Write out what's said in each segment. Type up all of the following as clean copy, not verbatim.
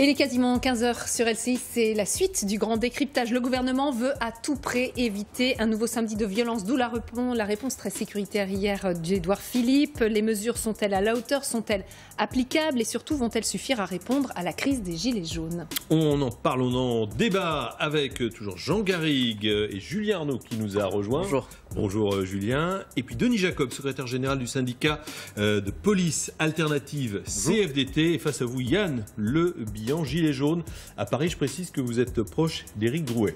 Et il est quasiment 15 h sur LCI, c'est la suite du grand décryptage. Le gouvernement veut à tout prix éviter un nouveau samedi de violence, d'où la réponse très sécuritaire hier d'Édouard Philippe. Les mesures sont-elles à la hauteur, sont-elles applicables et surtout vont-elles suffire à répondre à la crise des Gilets jaunes? On en parle, on en débat avec toujours Jean Garrigue et Julien Arnaud qui nous a rejoints. Bonjour. Bonjour Julien. Et puis Denis Jacob, secrétaire général du syndicat de police alternative CFDT. Et face à vous Yann Le Bihan, Gilets jaunes. À Paris, je précise que vous êtes proche d'Éric Drouet.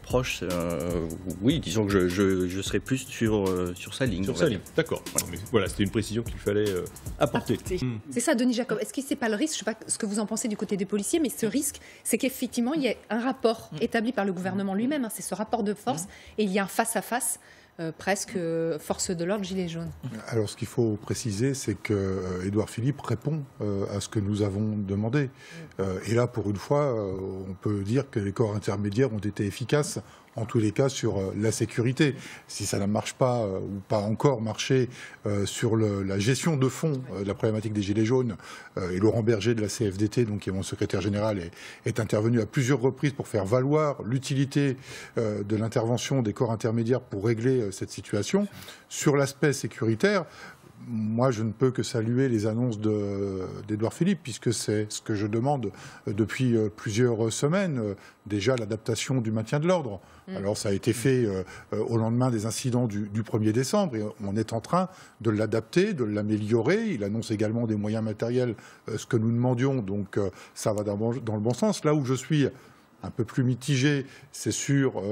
Proche, oui, disons que je serai plus sur sa ligne. Sur sa ligne, d'accord. Voilà, c'était une précision qu'il fallait apporter. C'est ça, Denis Jacob. Est-ce que c'est pas le risque? Je ne sais pas ce que vous en pensez du côté des policiers, mais ce risque, c'est qu'effectivement, il y a un rapport établi par le gouvernement lui-même. C'est ce rapport de force, et il y a un face-à-face. Presque force de l'ordre, Gilets jaunes. Alors ce qu'il faut préciser, c'est que Édouard Philippe répond à ce que nous avons demandé. Et là, pour une fois, on peut dire que les corps intermédiaires ont été efficaces, en tous les cas, sur la sécurité. Si ça ne marche pas, ou pas encore marché, sur la gestion de fond de la problématique des Gilets jaunes, et Laurent Berger de la CFDT, donc, qui est mon secrétaire général, est intervenu à plusieurs reprises pour faire valoir l'utilité de l'intervention des corps intermédiaires pour régler cette situation. Sur l'aspect sécuritaire, moi, je ne peux que saluer les annonces d'Édouard Philippe, puisque c'est ce que je demande depuis plusieurs semaines. Déjà, l'adaptation du maintien de l'ordre. Alors, ça a été fait au lendemain des incidents du 1er décembre. Et on est en train de l'adapter, de l'améliorer. Il annonce également des moyens matériels, ce que nous demandions. Donc, ça va dans le bon sens. Là où je suis un peu plus mitigé, c'est sur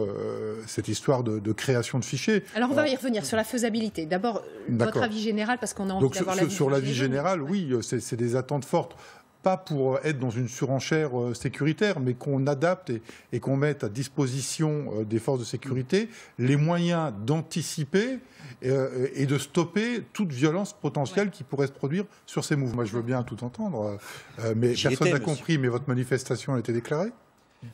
cette histoire de création de fichiers. Alors on va y revenir sur la faisabilité. D'abord, votre avis général, parce qu'on a envie d'avoir l'avis. Sur l'avis général, oui, c'est des attentes fortes. Pas pour être dans une surenchère sécuritaire, mais qu'on adapte et qu'on mette à disposition des forces de sécurité les moyens d'anticiper et de stopper toute violence potentielle qui pourrait se produire sur ces mouvements. Moi, je veux bien tout entendre, mais personne n'a compris, mais votre manifestation a été déclarée?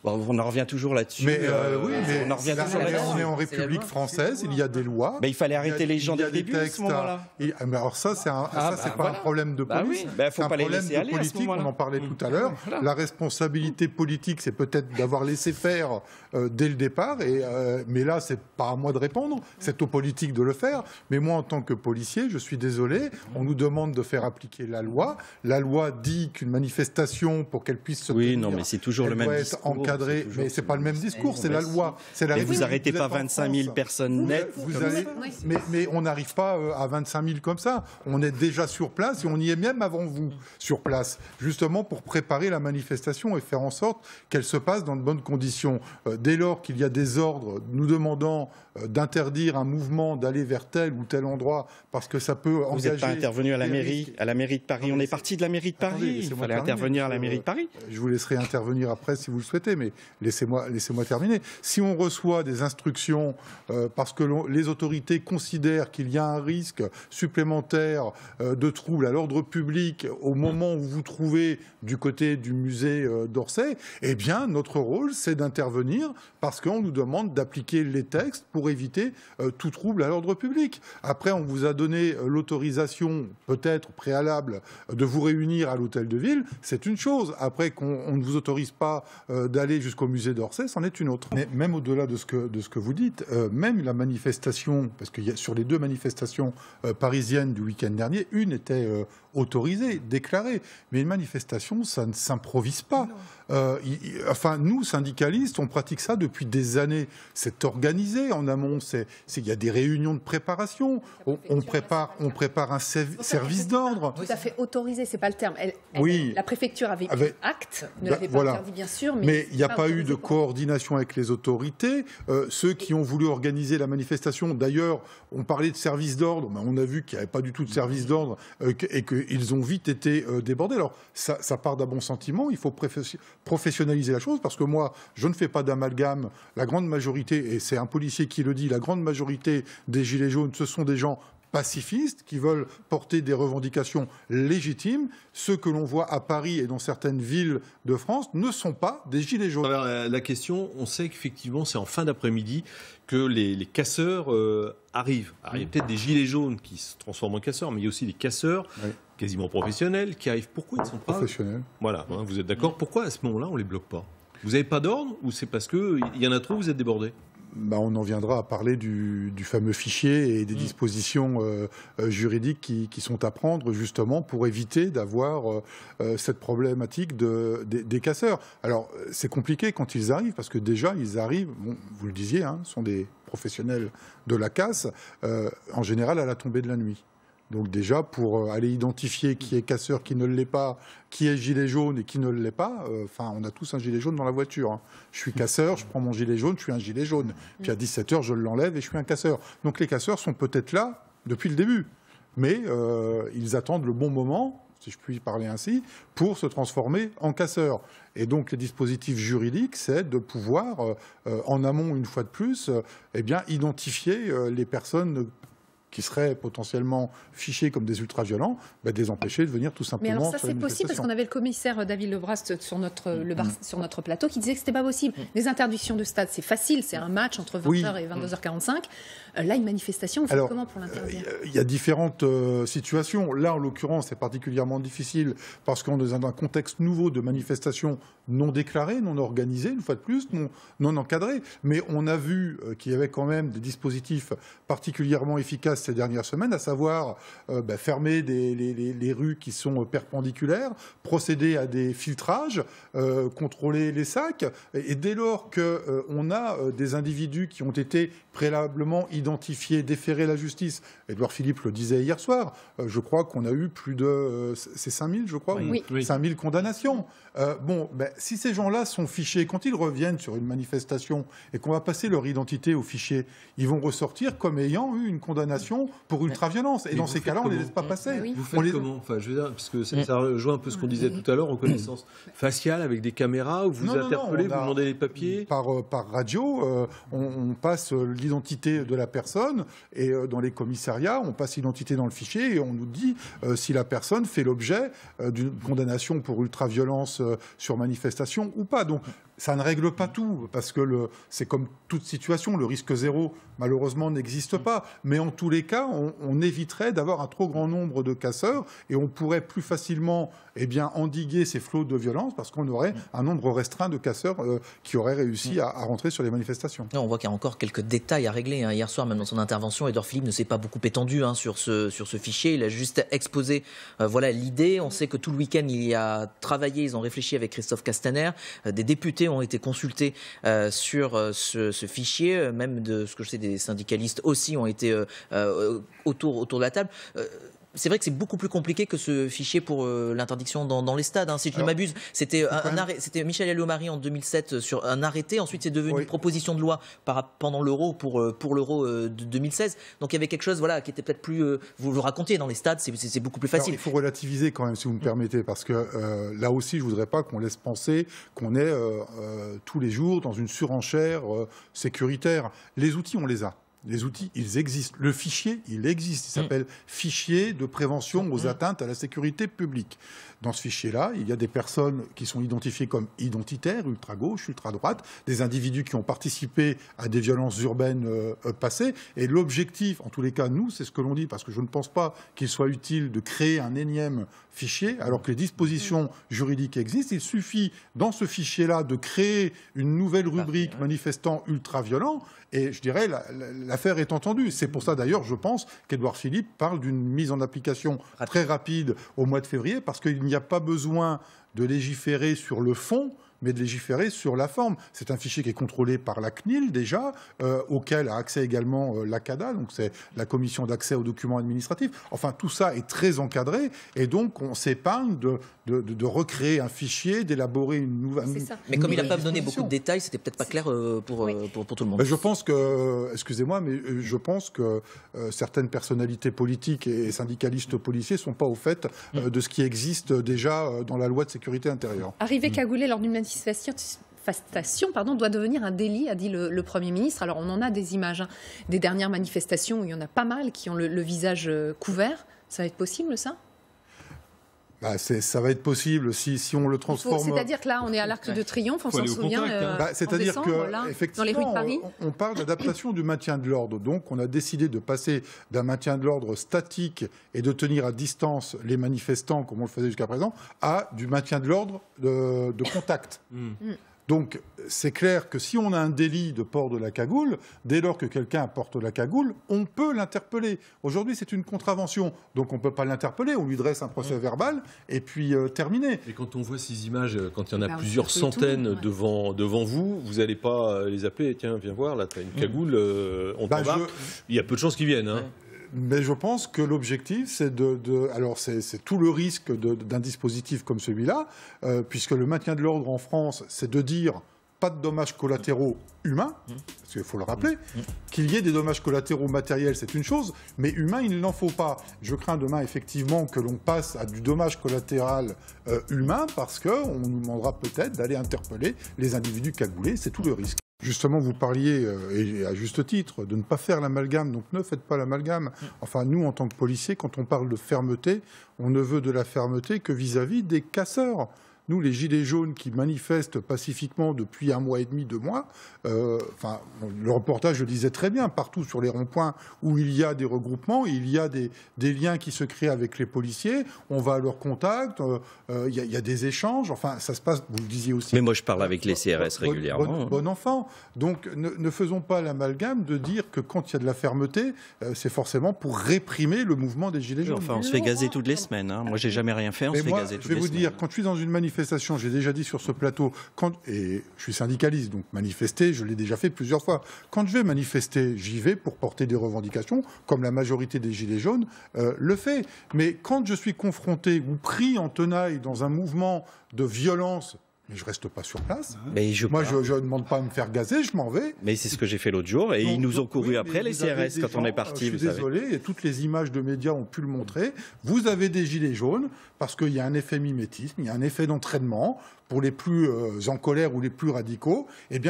Bon, on en revient toujours là-dessus. Mais oui, mais on est en République française, il y a des lois. Mais il fallait arrêter les gens dès le début à ce moment-là. Alors ça, c'est pas un problème de police, c'est un problème de politique, on en parlait tout à l'heure. La responsabilité politique, c'est peut-être d'avoir laissé faire dès le départ, mais là, c'est pas à moi de répondre, c'est aux politiques de le faire. Mais moi, en tant que policier, je suis désolé, on nous demande de faire appliquer la loi. La loi dit qu'une manifestation, pour qu'elle puisse se tenir, non, mais c'est toujours le même discours. Encadré, mais c'est pas le même discours, c'est la loi. Mais vous n'arrêtez pas 25 000 personnes nettes. Mais on n'arrive pas à 25 000 comme ça. On est déjà sur place et on y est même avant vous sur place, justement pour préparer la manifestation et faire en sorte qu'elle se passe dans de bonnes conditions. Dès lors qu'il y a des ordres nous demandant d'interdire un mouvement d'aller vers tel ou tel endroit parce que ça peut engager... Vous n'êtes pas intervenu à la mairie de Paris. On est parti de la mairie de Paris. Il fallait intervenir à la mairie de Paris. Je vous laisserai intervenir après si vous le souhaitez, mais laissez-moi terminer. Si on reçoit des instructions parce que les autorités considèrent qu'il y a un risque supplémentaire de trouble à l'ordre public au moment où vous vous trouvez du côté du musée d'Orsay, eh bien, notre rôle, c'est d'intervenir parce qu'on nous demande d'appliquer les textes pour éviter tout trouble à l'ordre public. Après, on vous a donné l'autorisation, peut-être préalable, de vous réunir à l'hôtel de ville, c'est une chose. Après, qu'on ne vous autorise pas d'aller jusqu'au musée d'Orsay, c'en est une autre. Mais même au-delà de ce que vous dites, même la manifestation, parce que sur les deux manifestations parisiennes du week-end dernier, une était autorisée, déclarée. Mais une manifestation, ça ne s'improvise pas. Enfin, nous, syndicalistes, on pratique ça depuis des années. C'est organisé en amont. Il y a des réunions de préparation. On prépare un service d'ordre. Tout à fait autorisé, c'est pas le terme. Oui. La préfecture avait pris acte, ne l'avait pas interdit, bien sûr. Mais il n'y a pas eu de coordination avec les autorités. Ceux qui ont voulu organiser la manifestation, d'ailleurs, on parlait de service d'ordre, mais on a vu qu'il n'y avait pas du tout de service d'ordre et qu'ils ont vite été débordés. Alors, ça part d'un bon sentiment. Il faut professionnaliser la chose parce que moi, je ne fais pas d'amalgame. La grande majorité, et c'est un policier qui le dit, la grande majorité des Gilets jaunes, ce sont des gens pacifistes, qui veulent porter des revendications légitimes. Ceux que l'on voit à Paris et dans certaines villes de France ne sont pas des gilets jaunes. La question, on sait qu'effectivement, c'est en fin d'après-midi que les casseurs arrivent. Alors, il y a peut-être des gilets jaunes qui se transforment en casseurs, mais il y a aussi des casseurs quasiment professionnels qui arrivent. Pourquoi ils sont pas professionnels? Voilà, vous êtes d'accord. Pourquoi à ce moment-là, on les bloque pas? Vous n'avez pas d'ordre ou c'est parce qu'il y en a trop, vous êtes débordés? On en viendra à parler du fameux fichier et des dispositions juridiques qui sont à prendre justement pour éviter d'avoir cette problématique des casseurs. Alors c'est compliqué quand ils arrivent parce que déjà ils arrivent, bon, vous le disiez, sont des professionnels de la casse, en général à la tombée de la nuit. Donc déjà, pour aller identifier qui est casseur, qui ne l'est pas, qui est gilet jaune et qui ne l'est pas, on a tous un gilet jaune dans la voiture. Je suis casseur, je prends mon gilet jaune, je suis un gilet jaune. Puis à 17h, je l'enlève et je suis un casseur. Donc les casseurs sont peut-être là depuis le début. Mais ils attendent le bon moment, si je puis parler ainsi, pour se transformer en casseurs. Et donc les dispositifs juridiques, c'est de pouvoir, en amont une fois de plus, identifier les personnes qui seraient potentiellement fichés comme des ultra-violents, de les empêcher de venir tout simplement. Mais alors ça, c'est possible parce qu'on avait le commissaire David Lebrast sur notre plateau qui disait que c'était pas possible. Les interdictions de stade, c'est facile, c'est un match entre 20h et 22h45. Là, une manifestation, on fait comment pour l'interdire? Il y a différentes situations. Là, en l'occurrence, c'est particulièrement difficile parce qu'on est dans un contexte nouveau de manifestations non déclarées, non organisées, une fois de plus, non encadrées. Mais on a vu qu'il y avait quand même des dispositifs particulièrement efficaces ces dernières semaines, à savoir fermer les rues qui sont perpendiculaires, procéder à des filtrages, contrôler les sacs. Et dès lors qu'on a des individus qui ont été préalablement identifiés, déférés à la justice, Édouard Philippe le disait hier soir, je crois qu'on a eu plus de... C'est 5000, je crois, oui. 5000 condamnations. Si ces gens-là sont fichés, quand ils reviennent sur une manifestation et qu'on va passer leur identité au fichier, ils vont ressortir comme ayant eu une condamnation pour ultraviolence. Et dans ces cas-là, on ne les laisse pas passer. Oui. Vous faites comment? Je veux dire, parce que ça rejoint un peu ce qu'on disait tout à l'heure, reconnaissance faciale avec des caméras, où vous interpellez, vous demandez les papiers? Par radio, on passe l'identité de la personne et dans les commissariats, on passe l'identité dans le fichier et on nous dit si la personne fait l'objet d'une condamnation pour ultraviolence sur manifestation ou pas. Donc ça ne règle pas tout, parce que c'est comme toute situation, le risque zéro, malheureusement, n'existe pas. Mais en tous les cas, on éviterait d'avoir un trop grand nombre de casseurs et on pourrait plus facilement endiguer ces flots de violence parce qu'on aurait un nombre restreint de casseurs qui auraient réussi à rentrer sur les manifestations. Non, on voit qu'il y a encore quelques détails à régler. Hier soir, même dans son intervention, Édouard Philippe ne s'est pas beaucoup étendu sur ce fichier. Il a juste exposé l'idée. On sait que tout le week-end, il y a travaillé, ils ont réfléchi avec Christophe Castaner. Des députés ont été consultés sur ce fichier. Même de ce que je sais, des syndicalistes aussi ont été autour de la table. C'est vrai que c'est beaucoup plus compliqué que ce fichier pour l'interdiction dans les stades. Si je ne m'abuse, c'était c'était Michel Alliot-Marie en 2007 sur un arrêté. Ensuite, c'est devenu une proposition de loi pendant l'Euro pour l'Euro de 2016. Donc il y avait quelque chose qui était peut-être plus... vous le racontiez, dans les stades, c'est beaucoup plus facile. Alors, il faut relativiser quand même, si vous me permettez, parce que là aussi, je ne voudrais pas qu'on laisse penser qu'on est tous les jours dans une surenchère sécuritaire. Les outils, on les a. Les outils, ils existent. Le fichier, il existe. Il s'appelle Fichier de prévention aux atteintes à la sécurité publique. Dans ce fichier-là, il y a des personnes qui sont identifiées comme identitaires, ultra-gauche, ultra-droite, des individus qui ont participé à des violences urbaines passées. Et l'objectif, en tous les cas, nous, c'est ce que l'on dit, parce que je ne pense pas qu'il soit utile de créer un énième fichier, alors que les dispositions juridiques existent. Il suffit, dans ce fichier-là, de créer une nouvelle rubrique manifestant ultra-violent. Et je dirais, l'affaire est entendue. C'est pour ça, d'ailleurs, je pense qu'Édouard Philippe parle d'une mise en application très rapide au mois de février, parce qu'il n'y a pas besoin de légiférer sur le fond, mais de légiférer sur la forme. C'est un fichier qui est contrôlé par la CNIL déjà, auquel a accès également l'ACADA, donc c'est la commission d'accès aux documents administratifs. Enfin, tout ça est très encadré, et donc on s'épargne de recréer un fichier, d'élaborer une nouvelle... Mais comme il n'a pas donné beaucoup de détails, c'était peut-être pas clair pour tout le monde. Je pense que, excusez-moi, mais je pense que certaines personnalités politiques et syndicalistes policiers ne sont pas au fait de ce qui existe déjà dans la loi de sécurité intérieure. Arrivé cagoulé lors d'une manifestation manifestation doit devenir un délit, a dit le Premier ministre. Alors on en a des images, des dernières manifestations où il y en a pas mal qui ont le visage couvert. Ça va être possible, ça ? Ça va être possible si on le transforme. C'est-à-dire que là, on est à l'Arc de Triomphe, on s'en souvient. C'est-à-dire dans les rues de Paris. On parle d'adaptation du maintien de l'ordre. Donc, on a décidé de passer d'un maintien de l'ordre statique et de tenir à distance les manifestants, comme on le faisait jusqu'à présent, à du maintien de l'ordre de contact. Donc, c'est clair que si on a un délit de port de la cagoule, dès lors que quelqu'un porte la cagoule, on peut l'interpeller. Aujourd'hui, c'est une contravention, donc on ne peut pas l'interpeller. On lui dresse un procès verbal et puis terminé. Et quand on voit ces images, quand il y en a plusieurs centaines devant vous, vous n'allez pas les appeler. Tiens, viens voir, là, tu as une cagoule, on t'embarque. Il y a peu de chances qu'ils viennent. Hein. Mais je pense que l'objectif, c'est alors c'est tout le risque d'un dispositif comme celui-là, puisque le maintien de l'ordre en France, c'est de dire pas de dommages collatéraux humains, parce qu'il faut le rappeler, qu'il y ait des dommages collatéraux matériels, c'est une chose, mais humains, il n'en faut pas. Je crains demain, effectivement, que l'on passe à du dommage collatéral humain, parce qu'on nous demandera peut-être d'aller interpeller les individus cagoulés, c'est tout le risque. Justement, vous parliez, et à juste titre, de ne pas faire l'amalgame, donc ne faites pas l'amalgame. Enfin, nous, en tant que policiers, quand on parle de fermeté, on ne veut de la fermeté que vis-à-vis des casseurs. Nous, les gilets jaunes qui manifestent pacifiquement depuis 1 mois et demi, 2 mois, le reportage le disait très bien, partout sur les ronds-points où il y a des regroupements, il y a des liens qui se créent avec les policiers, on va à leur contact, il y a des échanges, enfin ça se passe, vous le disiez aussi. Mais moi je parle avec les CRS régulièrement. Bon enfant. Donc ne faisons pas l'amalgame de dire que quand il y a de la fermeté, c'est forcément pour réprimer le mouvement des gilets jaunes. Enfin, on se fait gazer toutes les semaines. Hein. Moi j'ai jamais rien fait, on se fait gazer toutes les semaines. Je vais vous dire, quand je suis dans une manifestation, j'ai déjà dit sur ce plateau, et je suis syndicaliste, donc manifester, je l'ai déjà fait plusieurs fois. Quand je vais manifester, j'y vais pour porter des revendications, comme la majorité des Gilets jaunes le fait. Mais quand je suis confronté ou pris en tenaille dans un mouvement de violence, mais je reste pas sur place. Mais moi, je ne demande pas à me faire gazer, je m'en vais. Mais c'est ce que j'ai fait l'autre jour, et ils nous ont couru après, les CRS, quand on est parti. Je suis désolé, et toutes les images de médias ont pu le montrer. Vous avez des gilets jaunes, parce qu'il y a un effet mimétisme, il y a un effet d'entraînement, pour les plus en colère ou les plus radicaux,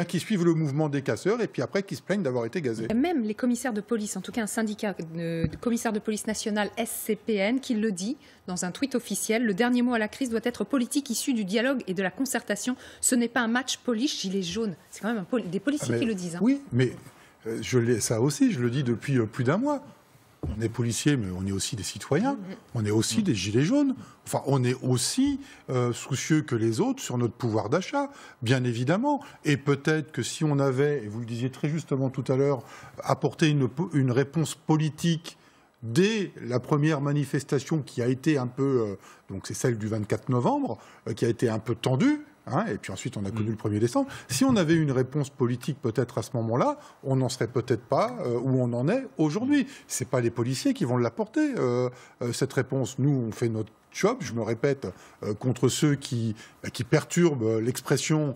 qui suivent le mouvement des casseurs, et puis après qui se plaignent d'avoir été gazés. Même les commissaires de police, en tout cas un syndicat de commissaires de police national SCPN, qui le dit dans un tweet officiel, le dernier mot à la crise doit être politique, issu du dialogue et de la concertation. Ce n'est pas un match police-gilets jaunes. C'est quand même des policiers qui le disent. Hein. Oui, mais ça aussi, je le dis depuis plus d'1 mois. On est policiers, mais on est aussi des citoyens. On est aussi des gilets jaunes. Enfin, on est aussi soucieux que les autres sur notre pouvoir d'achat, bien évidemment. Et peut-être que si on avait, et vous le disiez très justement tout à l'heure, apporté une réponse politique dès la première manifestation qui a été un peu, donc c'est celle du 24 novembre, qui a été un peu tendue, et puis ensuite on a connu le 1er décembre. Si on avait une réponse politique peut-être à ce moment-là, on n'en serait peut-être pas où on en est aujourd'hui. C'est pas les policiers qui vont l'apporter, cette réponse. Nous, on fait notre job, je me répète, contre ceux qui perturbent l'expression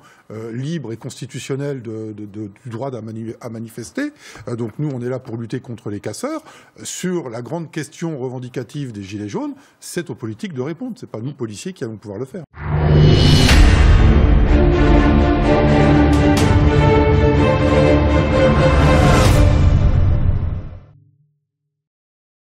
libre et constitutionnelle du droit à manifester. Donc nous, on est là pour lutter contre les casseurs. Sur la grande question revendicative des Gilets jaunes, c'est aux politiques de répondre. C'est pas nous, policiers, qui allons pouvoir le faire.